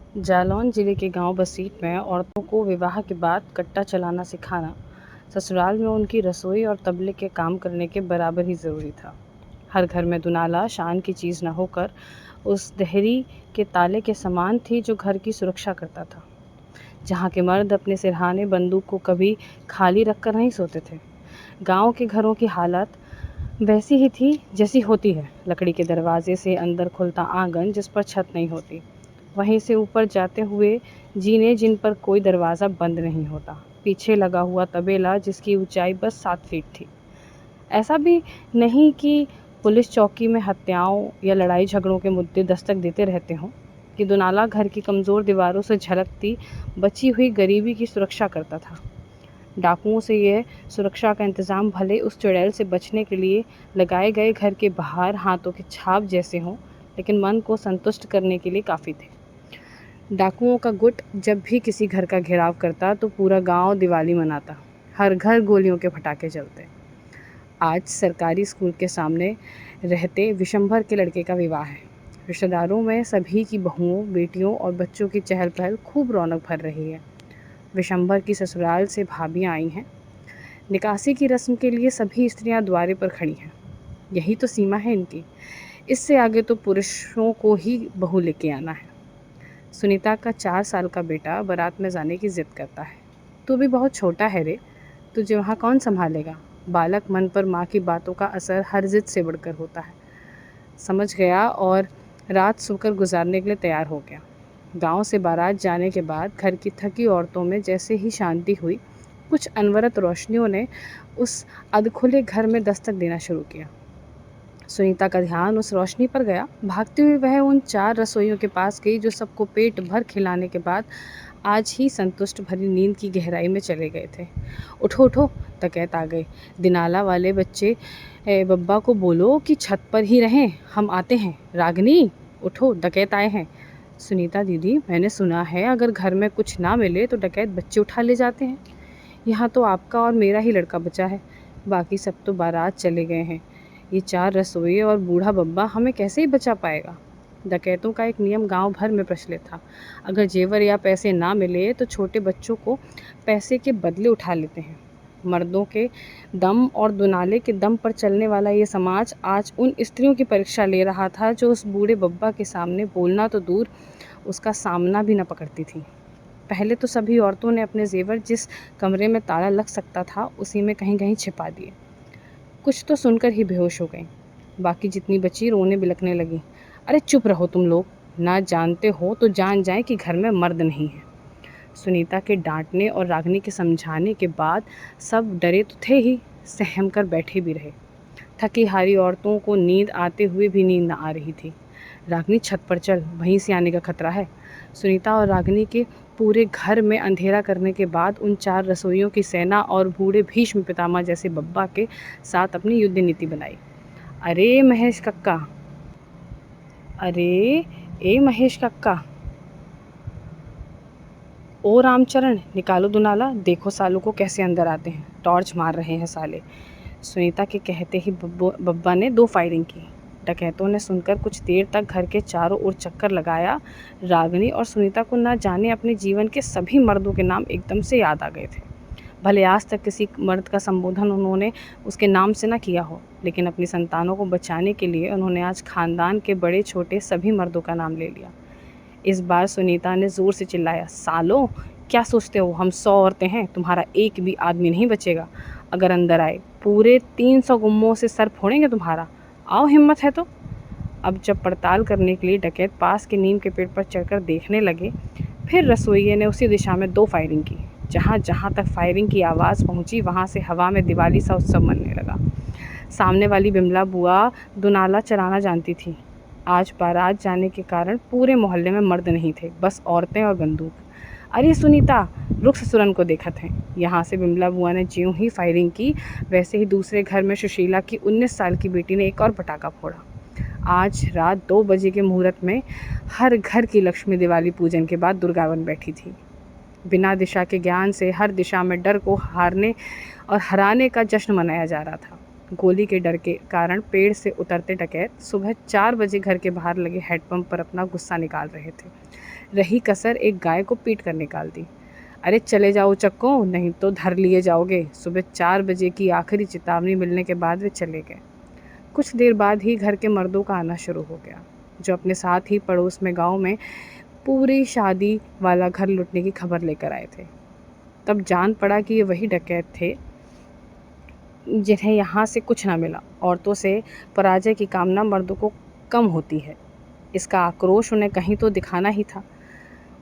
जालौन जिले के गांव बसीठ में औरतों को विवाह के बाद कट्टा चलाना सिखाना ससुराल में उनकी रसोई और तबले के काम करने के बराबर ही ज़रूरी था। हर घर में दुनाला शान की चीज़ न होकर उस देहरी के ताले के समान थी जो घर की सुरक्षा करता था। जहाँ के मर्द अपने सिरहाने बंदूक को कभी खाली रखकर नहीं सोते थे। गांव के घरों की हालत वैसी ही थी जैसी होती है। लकड़ी के दरवाजे से अंदर खुलता आंगन जिस पर छत नहीं होती, वहीं से ऊपर जाते हुए जीने जिन पर कोई दरवाज़ा बंद नहीं होता, पीछे लगा हुआ तबेला जिसकी ऊंचाई बस 7 फीट थी। ऐसा भी नहीं कि पुलिस चौकी में हत्याओं या लड़ाई झगड़ों के मुद्दे दस्तक देते रहते हों, कि दुनाला घर की कमज़ोर दीवारों से झलकती बची हुई गरीबी की सुरक्षा करता था। डाकुओं से यह सुरक्षा का इंतज़ाम भले उस चुड़ैल से बचने के लिए लगाए गए घर के बाहर हाथों के छाप जैसे हों, लेकिन मन को संतुष्ट करने के लिए काफ़ी थे। डाकुओं का गुट जब भी किसी घर का घेराव करता तो पूरा गांव दिवाली मनाता, हर घर गोलियों के पटाखे चलते। आज सरकारी स्कूल के सामने रहते विशंभर के लड़के का विवाह है। रिश्तेदारों में सभी की बहुओं, बेटियों और बच्चों की चहल पहल खूब रौनक भर रही है। विशंभर की ससुराल से भाभियाँ आई हैं। निकासी की रस्म के लिए सभी स्त्रियां द्वारे पर खड़ी हैं। यही तो सीमा है इनकी। इससे आगे तो पुरुषों को ही बहू लेके आना है। सुनीता का 4 साल का बेटा बारात में जाने की ज़िद करता है। तू भी बहुत छोटा है रे, तुझे वहाँ कौन संभालेगा। बालक मन पर माँ की बातों का असर हर ज़िद से बढ़कर होता है। समझ गया और रात सोकर गुजारने के लिए तैयार हो गया। गांव से बारात जाने के बाद घर की थकी औरतों में जैसे ही शांति हुई, कुछ अनवरत रोशनियों ने उस अधखुले घर में दस्तक देना शुरू किया। सुनीता का ध्यान उस रोशनी पर गया। भागती हुई वह उन 4 रसोइयों के पास गई जो सबको पेट भर खिलाने के बाद आज ही संतुष्ट भरी नींद की गहराई में चले गए थे। उठो उठो, डकैत आ गए। दिनाला वाले बच्चे बब्बा को बोलो कि छत पर ही रहें, हम आते हैं। रागनी, उठो, डकैत आए हैं। सुनीता दीदी, मैंने सुना है अगर घर में कुछ ना मिले तो डकैत बच्चे उठा ले जाते हैं। यहाँ तो आपका और मेरा ही लड़का बचा है, बाकी सब तो बारात चले गए हैं। ये 4 रसोइये और बूढ़ा बब्बा हमें कैसे ही बचा पाएगा। डकैतों का एक नियम गांव भर में प्रचलित था। अगर जेवर या पैसे ना मिले तो छोटे बच्चों को पैसे के बदले उठा लेते हैं। मर्दों के दम और दुनाले के दम पर चलने वाला ये समाज आज उन स्त्रियों की परीक्षा ले रहा था जो उस बूढ़े बब्बा के सामने बोलना तो दूर, उसका सामना भी न पकड़ती थी। पहले तो सभी औरतों ने अपने जेवर जिस कमरे में ताला लग सकता था उसी में कहीं कहीं छिपा दिए। कुछ तो सुनकर ही बेहोश हो गई, बाकी जितनी बची रोने बिलखने लगी। अरे चुप रहो तुम लोग, ना जानते हो तो जान जाए कि घर में मर्द नहीं है। सुनीता के डांटने और रागनी के समझाने के बाद सब डरे तो थे ही, सहम कर बैठे भी रहे। थकी हारी औरतों को नींद आते हुए भी नींद न आ रही थी। रागनी, छत पर चल, वहीं से आने का खतरा है। सुनीता और रागनी के पूरे घर में अंधेरा करने के बाद उन 4 रसोइयों की सेना और बूढ़े भीष्म पितामह जैसे बब्बा के साथ अपनी युद्ध नीति बनाई। अरे महेश कक्का, अरे ए महेश कक्का, ओ रामचरण, निकालो दुनाला, देखो सालों को कैसे अंदर आते हैं, टॉर्च मार रहे हैं साले। सुनीता के कहते ही बब्बा ने 2 फायरिंग की। डकैतों ने सुनकर कुछ देर तक घर के चारों ओर चक्कर लगाया। रागिनी और सुनीता को न जाने अपने जीवन के सभी मर्दों के नाम एकदम से याद आ गए थे। भले आज तक किसी मर्द का संबोधन उन्होंने उसके नाम से न किया हो, लेकिन अपनी संतानों को बचाने के लिए उन्होंने आज खानदान के बड़े छोटे सभी मर्दों का नाम ले लिया। इस बार सुनीता ने ज़ोर से चिल्लाया, सालों, क्या सोचते हो हम 100 औरतें हैं, तुम्हारा एक भी आदमी नहीं बचेगा। अगर अंदर आए पूरे 300 गुम्मों से सर फोड़ेंगे तुम्हारा। आओ, हिम्मत है तो। अब जब पड़ताल करने के लिए डकैत पास के नीम के पेड़ पर चढ़कर देखने लगे, फिर रसोइये ने उसी दिशा में 2 फायरिंग की। जहाँ जहाँ तक फायरिंग की आवाज़ पहुँची वहाँ से हवा में दिवाली सा उत्सव मनने लगा। सामने वाली बिमला बुआ दुनाला चलाना जानती थी। आज बारात जाने के कारण पूरे मोहल्ले में मर्द नहीं थे, बस औरतें और बंदूक। अरे सुनीता, रुक, ससुरन को देखत हैं। यहाँ से बिमला बुआ ने ज्यों ही फायरिंग की, वैसे ही दूसरे घर में सुशीला की 19 साल की बेटी ने एक और पटाखा फोड़ा। आज रात 2 बजे के मुहूर्त में हर घर की लक्ष्मी दिवाली पूजन के बाद दुर्गा बन बैठी थी। बिना दिशा के ज्ञान से हर दिशा में डर को हारने और हराने का जश्न मनाया जा रहा था। गोली के डर के कारण पेड़ से उतरते डकैत सुबह 4 बजे घर के बाहर लगे हैंडपंप पर अपना गुस्सा निकाल रहे थे। रही कसर एक गाय को पीट कर निकाल दी। अरे चले जाओ चक्को, नहीं तो धर लिए जाओगे। सुबह 4 बजे की आखिरी चेतावनी मिलने के बाद वे चले गए। कुछ देर बाद ही घर के मर्दों का आना शुरू हो गया, जो अपने साथ ही पड़ोस में गांव में पूरी शादी वाला घर लूटने की खबर लेकर आए थे। तब जान पड़ा कि ये वही डकैत थे जिन्हें यहाँ से कुछ ना मिला। औरतों से पराजय की कामना मर्दों को कम होती है, इसका आक्रोश उन्हें कहीं तो दिखाना ही था।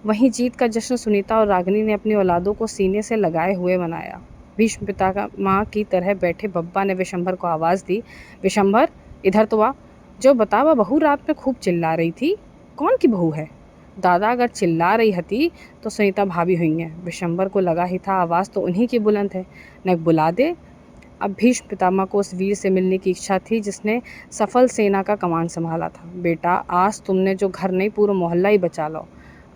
वहीं जीत का जश्न सुनीता और रागिनी ने अपनी औलादों को सीने से लगाए हुए मनाया। भीष्म पितामह की तरह बैठे बब्बा ने विशंभर को आवाज़ दी, विशंभर इधर तो आ। जो बता वह बहू रात में खूब चिल्ला रही थी, कौन की बहू है? दादा अगर चिल्ला रही हती तो सुनीता भाभी हुई हैं। विशंभर को लगा ही था आवाज़ तो उन्हीं की बुलंद है, न बुला दे। अब भीष्म पितामह को उस वीर से मिलने की इच्छा थी जिसने सफल सेना का कमान संभाला था। बेटा आज तुमने जो घर नहीं पूरा मोहल्ला ही बचा लो।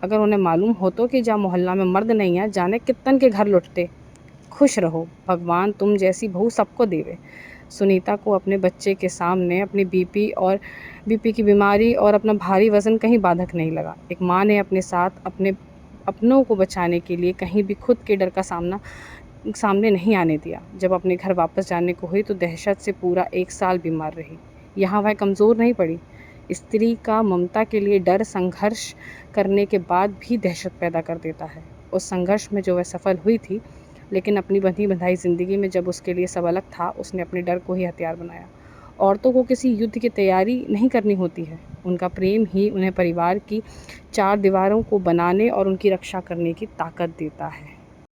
अगर उन्हें मालूम हो तो कि जहाँ मोहल्ला में मर्द नहीं है, जाने कितन के घर लुटते। खुश रहो, भगवान तुम जैसी बहू सबको देवे। सुनीता को अपने बच्चे के सामने अपनी बीपी की बीमारी और अपना भारी वज़न कहीं बाधक नहीं लगा। एक माँ ने अपने साथ अपने अपनों को बचाने के लिए कहीं भी खुद के डर का सामने नहीं आने दिया। जब अपने घर वापस जाने को हुई तो दहशत से पूरा 1 साल बीमार रही। यहाँ वह कमज़ोर नहीं पड़ी। स्त्री का ममता के लिए डर संघर्ष करने के बाद भी दहशत पैदा कर देता है। उस संघर्ष में जो वह सफल हुई थी, लेकिन अपनी बंधी बंधाई ज़िंदगी में जब उसके लिए सब अलग था, उसने अपने डर को ही हथियार बनाया। औरतों को किसी युद्ध की तैयारी नहीं करनी होती है, उनका प्रेम ही उन्हें परिवार की 4 दीवारों को बनाने और उनकी रक्षा करने की ताकत देता है।